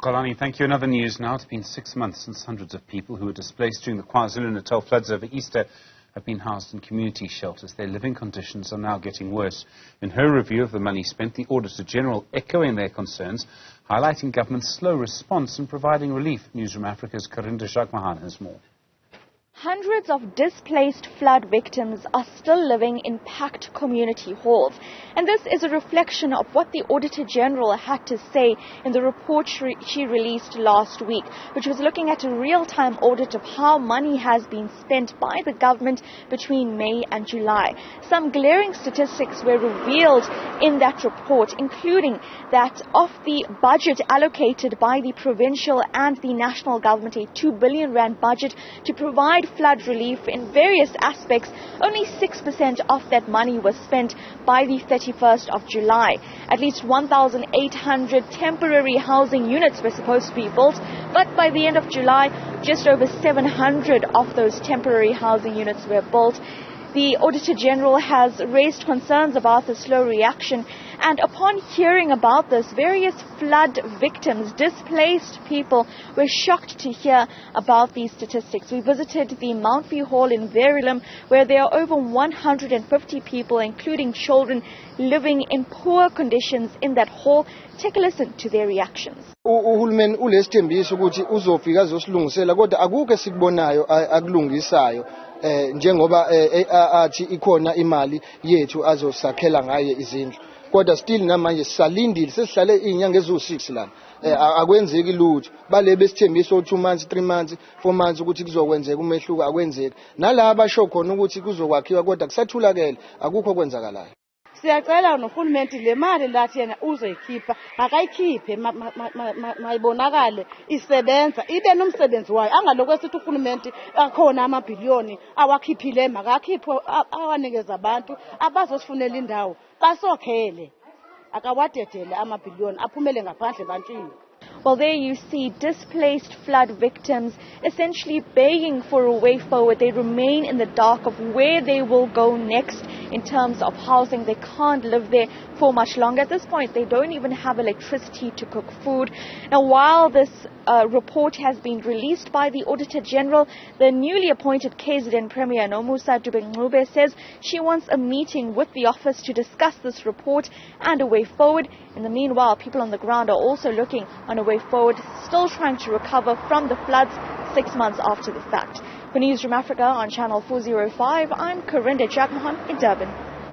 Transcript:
Xolani, thank you. Another news now. It's been 6 months since hundreds of people who were displaced during the KwaZulu-Natal floods over Easter have been housed in community shelters. Their living conditions are now getting worse. In her review of the money spent, the Auditor-General echoing their concerns, highlighting government's slow response in providing relief. Newzroom Afrika's Karinda Jagmohan has more. Hundreds of displaced flood victims are still living in packed community halls. And this is a reflection of what the Auditor-General had to say in the report she released last week, which was looking at a real-time audit of how money has been spent by the government between May and July. Some glaring statistics were revealed in that report, including that of the budget allocated by the provincial and the national government, a 2 billion rand budget to provide flood relief in various aspects, only 6% of that money was spent by the 31st of July. At least 1,800 temporary housing units were supposed to be built, but by the end of July, just over 700 of those temporary housing units were built. The Auditor-General has raised concerns about the slow reaction, and upon hearing about this, various flood victims, displaced people, were shocked to hear about these statistics. We visited the Mount View Hall in Verulam, where there are over 150 people, including children, living in poor conditions in that hall. Take a listen to their reactions. Uhulumeni ulesithembiso ukuthi uzofika azosilungisela kodwa akukho sikubonayo akulungisayo njengoba athi ikhona imali yethu azosakhela ngaye izindlu kodwa still namanje sisalindile sesihlale izinyanga ezu6 lana akwenzeki lutho bale besithembiso 2 months 3 months 4 months ukuthi kuzokwenzeka umehluko akwenzeki nalabo abasho khona ukuthi kuzokwakhiwa kodwa kusathulakele akukho kwenzakalayo. Siyacela nohulumeni le mali lathi yena uzoyikhipha akayikhiphe mayibonakale isebenza ibe nomsebenzi wayo angaloko esithi uhulumeni akhona amabhiliyoni awakhiphile makakhiphe awanikeza abantu abazosifunela indawo basokhele akawadedele amabhiliyoni aphumele ngaphandle ebantwini. Well, there you see displaced flood victims essentially begging for a way forward. They remain in the dark of where they will go next in terms of housing. They can't live there for much longer. At this point, they don't even have electricity to cook food. Now, while this report has been released by the Auditor-General, the newly appointed KZN Premier Nomusa Dube says she wants a meeting with the office to discuss this report and a way forward. In the meanwhile, people on the ground are also looking on a way forward, still trying to recover from the floods 6 months after the fact. For Newzroom Afrika on Channel 405, I'm Karinda Jagmohan in Durban.